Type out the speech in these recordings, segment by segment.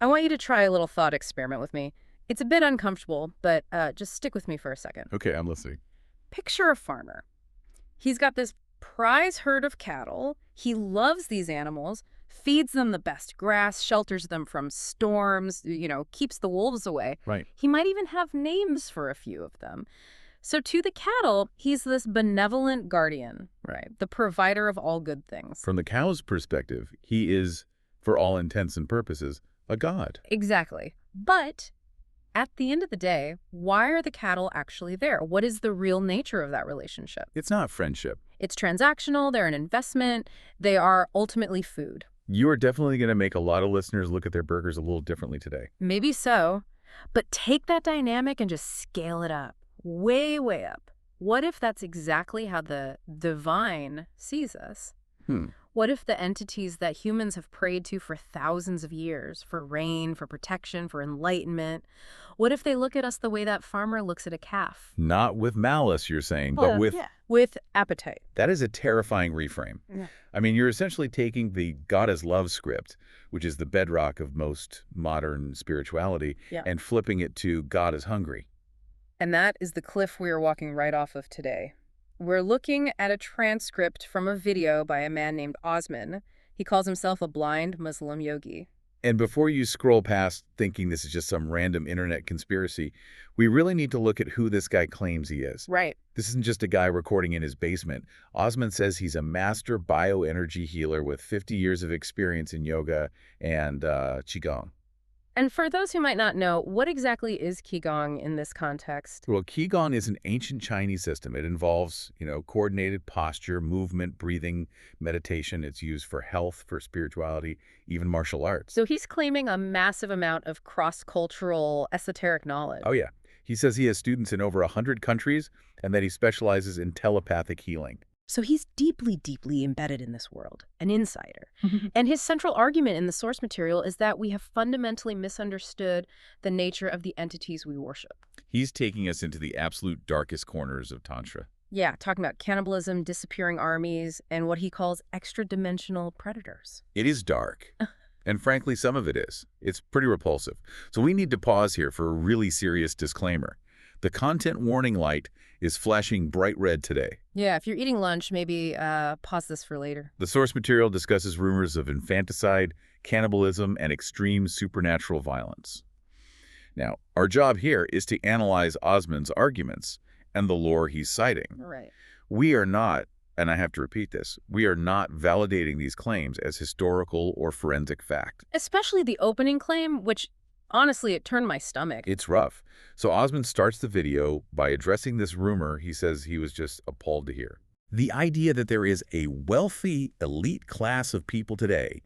I want you to try a little thought experiment with me. It's a bit uncomfortable, but just stick with me for a second. Okay, I'm listening. Picture a farmer. He's got this prize herd of cattle. He loves these animals, feeds them the best grass, shelters them from storms, keeps the wolves away. Right. He might even have names for a few of them. So to the cattle, he's this benevolent guardian, right? The provider of all good things. From the cow's perspective, he is, for all intents and purposes, a god. Exactly. But at the end of the day, why are the cattle actually there? What is the real nature of that relationship? It's not friendship. It's transactional, they're an investment, they are ultimately food. You are definitely going to make a lot of listeners look at their burgers a little differently today. Maybe so, but take that dynamic and just scale it up, way, way up. What if that's exactly how the divine sees us? What if the entities that humans have prayed to for thousands of years, for rain, for protection, for enlightenment, what if they look at us the way that farmer looks at a calf? Not with malice, you're saying, but with... Yeah. With appetite. That is a terrifying reframe. Yeah. I mean, you're essentially taking the God is love script, which is the bedrock of most modern spirituality, and flipping it to God is hungry. And that is the cliff we are walking right off of today. We're looking at a transcript from a video by a man named Osman. He calls himself a blind Muslim yogi. And before you scroll past thinking this is just some random internet conspiracy, we really need to look at who this guy claims he is. Right. This isn't just a guy recording in his basement. Osman says he's a master bioenergy healer with 50 years of experience in yoga and Qigong. And for those who might not know, what exactly is Qigong in this context? Well, Qigong is an ancient Chinese system. It involves, coordinated posture, movement, breathing, meditation. It's used for health, for spirituality, even martial arts. So he's claiming a massive amount of cross-cultural esoteric knowledge. Oh, yeah. He says he has students in over 100 countries and that he specializes in telepathic healing. So he's deeply, deeply embedded in this world, an insider. And his central argument in the source material is that we have fundamentally misunderstood the nature of the entities we worship. He's taking us into the absolute darkest corners of Tantra. Yeah, talking about cannibalism, disappearing armies, and what he calls extra-dimensional predators. It is dark. And frankly, some of it is. It's pretty repulsive. So we need to pause here for a really serious disclaimer. The content warning light is flashing bright red today. Yeah, if you're eating lunch, maybe pause this for later. The source material discusses rumors of infanticide, cannibalism, and extreme supernatural violence. Now, our job here is to analyze Osman's arguments and the lore he's citing. Right. We are not, and I have to repeat this, we are not validating these claims as historical or forensic fact. Especially the opening claim, which, honestly, it turned my stomach. It's rough. So Osman starts the video by addressing this rumor he says he was just appalled to hear. The idea that there is a wealthy, elite class of people today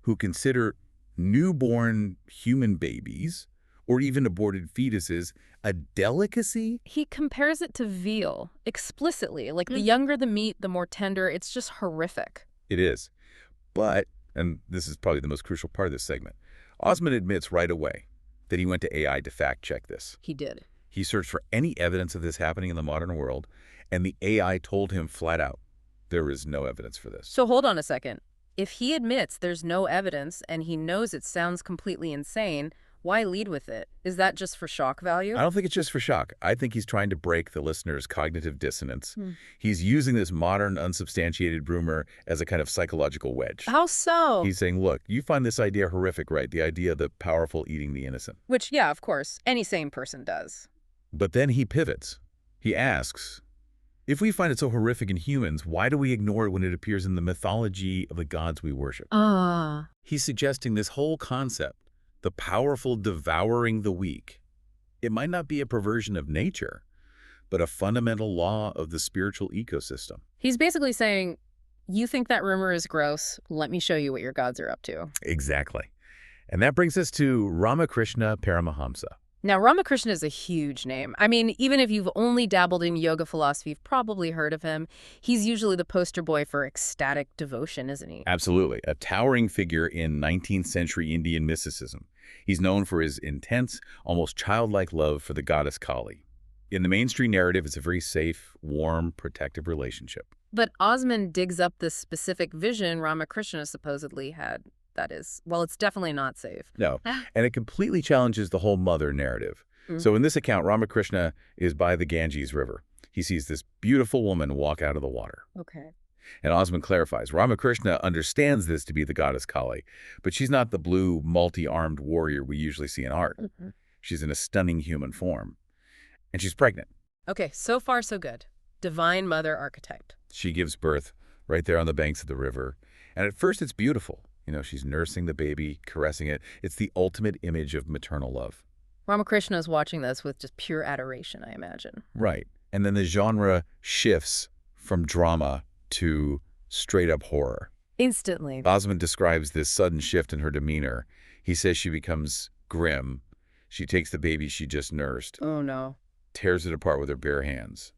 who consider newborn human babies or even aborted fetuses a delicacy? He compares it to veal, explicitly. Like, the younger the meat, the more tender. It's just horrific. It is. But, and this is probably the most crucial part of this segment, Osman admits right away that he went to AI to fact-check this. He did. He searched for any evidence of this happening in the modern world, and the AI told him flat out, there is no evidence for this. So hold on a second. If he admits there's no evidence and he knows it sounds completely insane, why lead with it? Is that just for shock value? I don't think it's just for shock. I think he's trying to break the listener's cognitive dissonance. He's using this modern, unsubstantiated rumor as a kind of psychological wedge. How so? He's saying, look, you find this idea horrific, right? The idea of the powerful eating the innocent. Which, yeah, of course, any sane person does. But then he pivots. He asks, if we find it so horrific in humans, why do we ignore it when it appears in the mythology of the gods we worship? He's suggesting this whole concept, the powerful devouring the weak. It might not be a perversion of nature, but a fundamental law of the spiritual ecosystem. He's basically saying, you think that rumor is gross, let me show you what your gods are up to. Exactly. And that brings us to Ramakrishna Paramahamsa. Now, Ramakrishna is a huge name. I mean, even if you've only dabbled in yoga philosophy, you've probably heard of him. He's usually the poster boy for ecstatic devotion, isn't he? Absolutely. A towering figure in 19th century Indian mysticism. He's known for his intense, almost childlike love for the goddess Kali. In the mainstream narrative, it's a very safe, warm, protective relationship. But Osman digs up this specific vision Ramakrishna supposedly had. that is. Well, it's definitely not safe. No, and it completely challenges the whole mother narrative. So in this account, Ramakrishna is by the Ganges River. He sees this beautiful woman walk out of the water. Okay. And Osman clarifies, Ramakrishna understands this to be the goddess Kali, but she's not the blue, multi-armed warrior we usually see in art. She's in a stunning human form. And she's pregnant. Okay, so far so good. Divine mother archetype. She gives birth right there on the banks of the river. And at first it's beautiful. You know, she's nursing the baby, caressing it. It's the ultimate image of maternal love. Ramakrishna is watching this with just pure adoration, I imagine. Right. And then the genre shifts from drama to straight-up horror. Instantly. Osman describes this sudden shift in her demeanor. He says she becomes grim. She takes the baby she just nursed. Oh, no. Tears it apart with her bare hands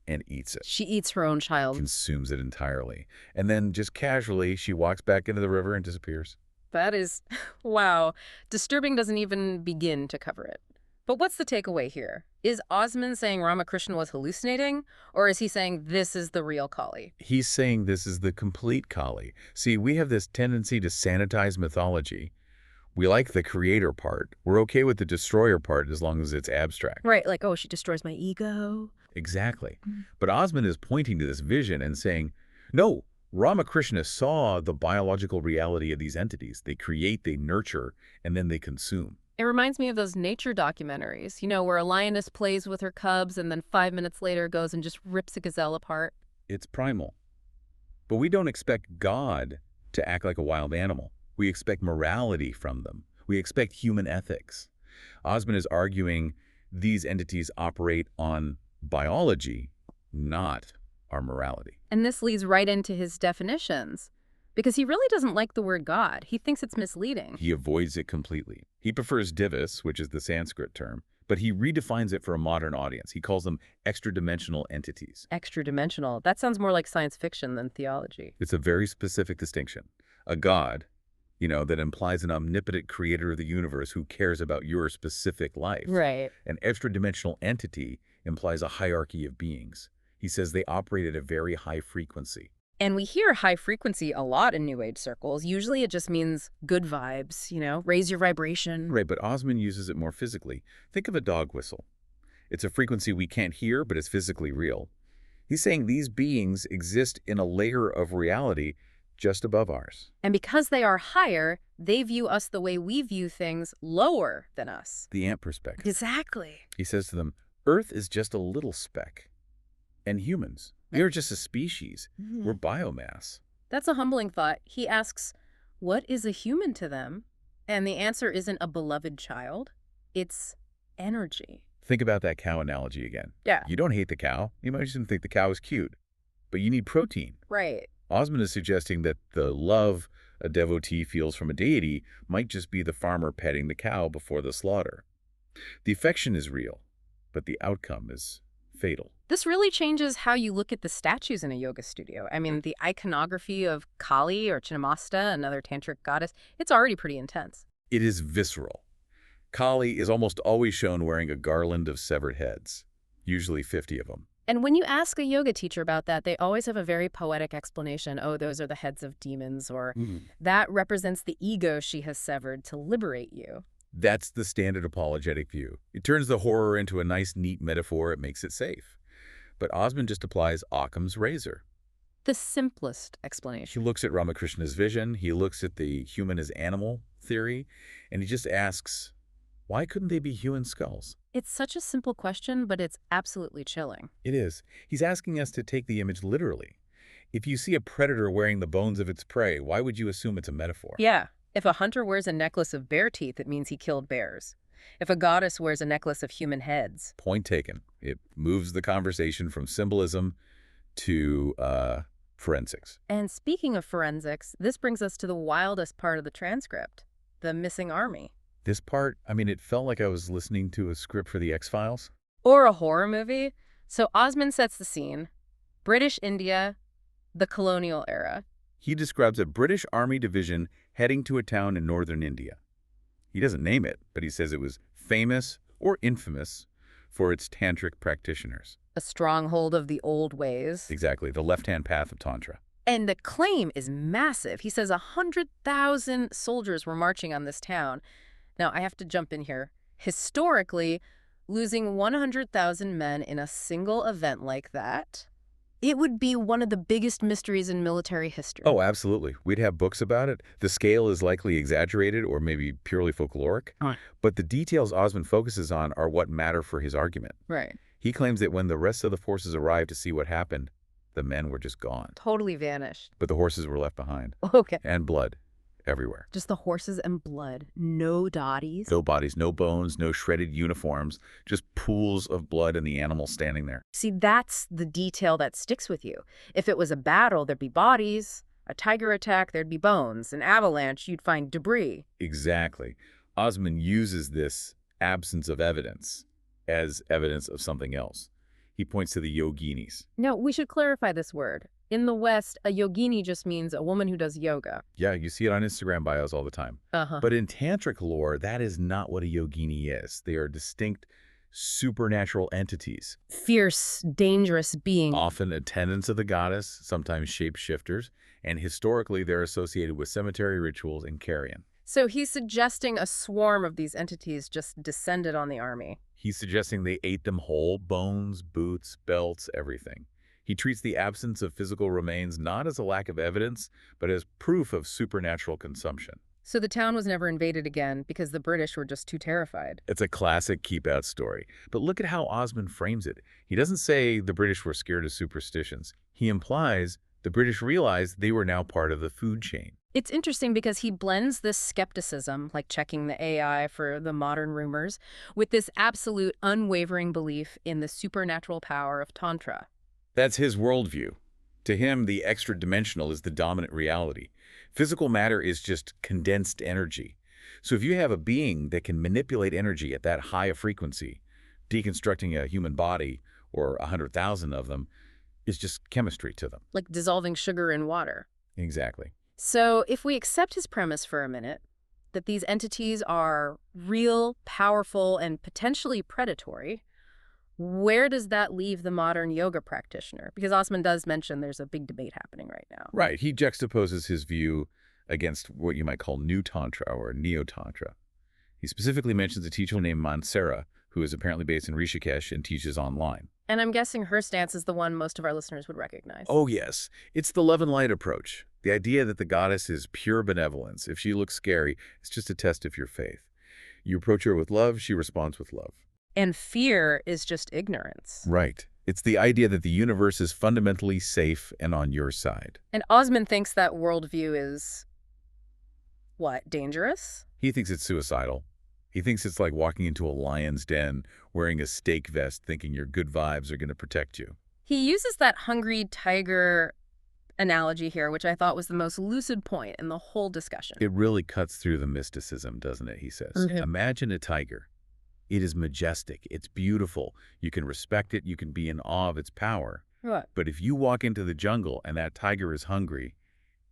and eats it. She eats her own child. Consumes it entirely. And then just casually, she walks back into the river and disappears. That is, wow. Disturbing doesn't even begin to cover it. But what's the takeaway here? Is Osman saying Ramakrishna was hallucinating, or is he saying this is the real Kali? He's saying this is the complete Kali. See, we have this tendency to sanitize mythology. We like the creator part. We're okay with the destroyer part as long as it's abstract. Right, like, oh, she destroys my ego. Exactly. But Osman is pointing to this vision and saying, no, Ramakrishna saw the biological reality of these entities. They create, they nurture, and then they consume. It reminds me of those nature documentaries, you know, where a lioness plays with her cubs and then 5 minutes later goes and just rips a gazelle apart. It's primal. But we don't expect God to act like a wild animal. We expect morality from them. We expect human ethics. Osman is arguing these entities operate on biology, not our morality. And this leads right into his definitions. Because he really doesn't like the word God. He thinks it's misleading. He avoids it completely. He prefers divas, which is the Sanskrit term, but he redefines it for a modern audience. He calls them extra-dimensional entities. Extra-dimensional. That sounds more like science fiction than theology. It's a very specific distinction. A God, you know, that implies an omnipotent creator of the universe who cares about your specific life. Right. An extra-dimensional entity implies a hierarchy of beings. He says they operate at a very high frequency. And we hear high frequency a lot in New Age circles. Usually it just means good vibes, you know, raise your vibration. Right, but Osman uses it more physically. Think of a dog whistle. It's a frequency we can't hear, but it's physically real. He's saying these beings exist in a layer of reality just above ours. And because they are higher, they view us the way we view things lower than us. The ant perspective. Exactly. He says to them, Earth is just a little speck. And humans, we are just a species. We're biomass. That's a humbling thought. He asks, what is a human to them? And the answer isn't a beloved child. It's energy. Think about that cow analogy again. Yeah. You don't hate the cow. You might just think the cow is cute. But you need protein. Right. Osman is suggesting that the love a devotee feels from a deity might just be the farmer petting the cow before the slaughter. The affection is real, but the outcome is fatal. This really changes how you look at the statues in a yoga studio. I mean, the iconography of Kali or Chinnamasta, another tantric goddess, it's already pretty intense. It is visceral. Kali is almost always shown wearing a garland of severed heads, usually 50 of them. And when you ask a yoga teacher about that, they always have a very poetic explanation. Oh, those are the heads of demons, or that represents the ego she has severed to liberate you. That's the standard apologetic view. It turns the horror into a nice, neat metaphor. It makes it safe. But Osman just applies Occam's razor. The simplest explanation. He looks at Ramakrishna's vision, he looks at the human as animal theory, and he just asks, why couldn't they be human skulls? It's such a simple question, but it's absolutely chilling. It is. He's asking us to take the image literally. If you see a predator wearing the bones of its prey, why would you assume it's a metaphor? Yeah. If a hunter wears a necklace of bear teeth, it means he killed bears. If a goddess wears a necklace of human heads. Point taken. It moves the conversation from symbolism to forensics. And speaking of forensics, this brings us to the wildest part of the transcript, the missing army. This part, I mean, it felt like I was listening to a script for the X-Files. Or a horror movie. So Osman sets the scene. British India, the colonial era. He describes a British Army division heading to a town in northern India. He doesn't name it, but he says it was famous or infamous for its tantric practitioners. A stronghold of the old ways. Exactly, the left-hand path of Tantra. And the claim is massive. He says 100,000 soldiers were marching on this town. Now, I have to jump in here. Historically, losing 100,000 men in a single event like that, it would be one of the biggest mysteries in military history. Oh, absolutely. We'd have books about it. The scale is likely exaggerated or maybe purely folkloric. Right. But the details Osman focuses on are what matter for his argument. Right. He claims that when the rest of the forces arrived to see what happened, the men were just gone. Totally vanished. But the horses were left behind. Okay. And blood everywhere. Just the horses and blood. No bodies. No bodies, no bones, no shredded uniforms, just pools of blood and the animals standing there. See, that's the detail that sticks with you. If it was a battle, there'd be bodies. A tiger attack, there'd be bones. An avalanche, you'd find debris. Exactly. Osman uses this absence of evidence as evidence of something else. He points to the yoginis. Now, we should clarify this word. In the West, a yogini just means a woman who does yoga. Yeah, you see it on Instagram bios all the time. But in tantric lore, that is not what a yogini is. They are distinct supernatural entities. Fierce, dangerous beings. Often attendants of the goddess, sometimes shapeshifters, and historically they're associated with cemetery rituals and carrion. So he's suggesting a swarm of these entities just descended on the army. He's suggesting they ate them whole, bones, boots, belts, everything. He treats the absence of physical remains not as a lack of evidence, but as proof of supernatural consumption. So the town was never invaded again because the British were just too terrified. It's a classic keep-out story. But look at how Osman frames it. He doesn't say the British were scared of superstitions. He implies the British realized they were now part of the food chain. It's interesting because he blends this skepticism, like checking the AI for the modern rumors, with this absolute unwavering belief in the supernatural power of Tantra. That's his worldview. To him, the extra-dimensional is the dominant reality. Physical matter is just condensed energy. So if you have a being that can manipulate energy at that high a frequency, deconstructing a human body, or 100,000 of them, is just chemistry to them. Like dissolving sugar in water. Exactly. So if we accept his premise for a minute, that these entities are real, powerful, and potentially predatory, where does that leave the modern yoga practitioner? Because Osman does mention there's a big debate happening right now. Right. He juxtaposes his view against what you might call new tantra or neo-tantra. He specifically mentions a teacher named Mansara, who is apparently based in Rishikesh and teaches online. And I'm guessing her stance is the one most of our listeners would recognize. Oh, yes. It's the love and light approach. The idea that the goddess is pure benevolence. If she looks scary, it's just a test of your faith. You approach her with love, she responds with love. And fear is just ignorance. Right. It's the idea that the universe is fundamentally safe and on your side. And Osman thinks that worldview is, what, dangerous? He thinks it's suicidal. He thinks it's like walking into a lion's den, wearing a steak vest, thinking your good vibes are going to protect you. He uses that hungry tiger analogy here, which I thought was the most lucid point in the whole discussion. It really cuts through the mysticism, doesn't it, he says. Imagine a tiger. It is majestic. It's beautiful. You can respect it. You can be in awe of its power. What? But if you walk into the jungle and that tiger is hungry,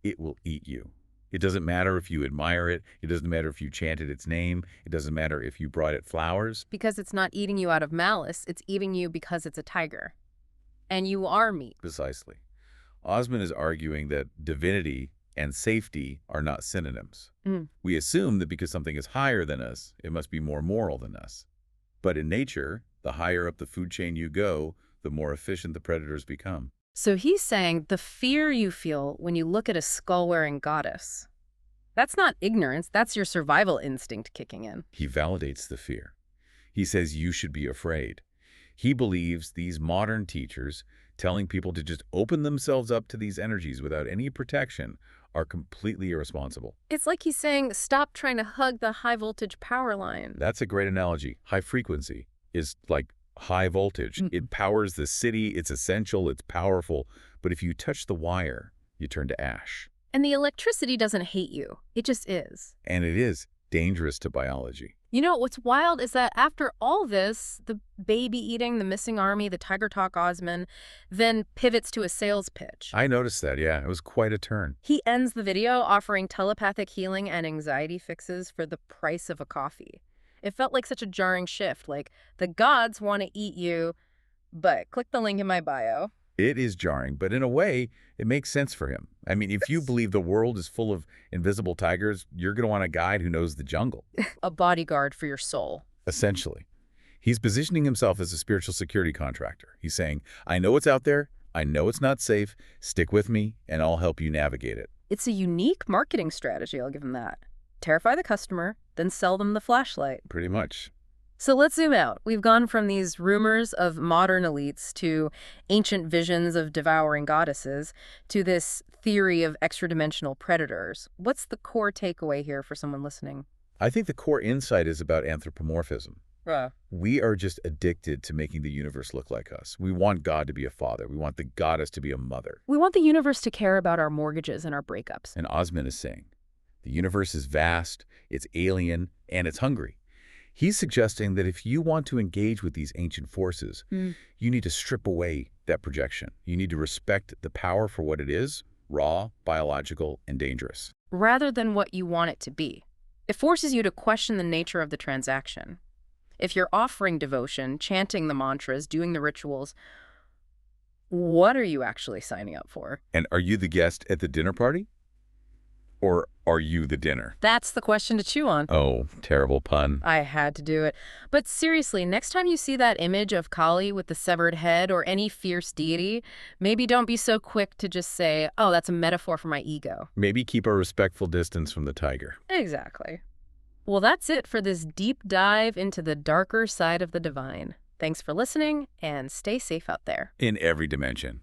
it will eat you. It doesn't matter if you admire it. It doesn't matter if you chanted its name. It doesn't matter if you brought it flowers. Because it's not eating you out of malice. It's eating you because it's a tiger. And you are meat. Precisely. Osman is arguing that divinity and safety are not synonyms. We assume that because something is higher than us, it must be more moral than us. But in nature, the higher up the food chain you go, the more efficient the predators become. So he's saying the fear you feel when you look at a skull-wearing goddess, that's not ignorance, that's your survival instinct kicking in. He validates the fear. He says you should be afraid. He believes these modern teachers telling people to just open themselves up to these energies without any protection are completely irresponsible. It's like he's saying, stop trying to hug the high-voltage power line. That's a great analogy. High frequency is like high voltage. It powers the city. It's essential. It's powerful. But if you touch the wire, you turn to ash. And the electricity doesn't hate you. It just is. And it is dangerous to biology. You know, what's wild is that after all this, the baby eating, the missing army, the tiger talk Osman, then pivots to a sales pitch. I noticed that, yeah. It was quite a turn. He ends the video offering telepathic healing and anxiety fixes for the price of a coffee. It felt like such a jarring shift, like the gods want to eat you, but click the link in my bio. It is jarring, but in a way, it makes sense for him. I mean, if you believe the world is full of invisible tigers, you're going to want a guide who knows the jungle. A bodyguard for your soul. Essentially. He's positioning himself as a spiritual security contractor. He's saying, I know what's out there, I know it's not safe, stick with me, and I'll help you navigate it. It's a unique marketing strategy, I'll give him that. Terrify the customer, then sell them the flashlight. Pretty much. So let's zoom out. We've gone from these rumors of modern elites to ancient visions of devouring goddesses to this theory of extra-dimensional predators. What's the core takeaway here for someone listening? I think the core insight is about anthropomorphism. We are just addicted to making the universe look like us. We want God to be a father. We want the goddess to be a mother. We want the universe to care about our mortgages and our breakups. And Osman is saying, the universe is vast, it's alien, and it's hungry. He's suggesting that if you want to engage with these ancient forces, you need to strip away that projection. You need to respect the power for what it is, raw, biological, and dangerous. Rather than what you want it to be. It forces you to question the nature of the transaction. If you're offering devotion, chanting the mantras, doing the rituals, what are you actually signing up for? And are you the guest at the dinner party? Or are you the dinner? That's the question to chew on. Oh, terrible pun. I had to do it. But seriously, next time you see that image of Kali with the severed head or any fierce deity, maybe don't be so quick to just say, oh, that's a metaphor for my ego. Maybe keep a respectful distance from the tiger. Exactly. Well, that's it for this deep dive into the darker side of the divine. Thanks for listening, and stay safe out there. In every dimension.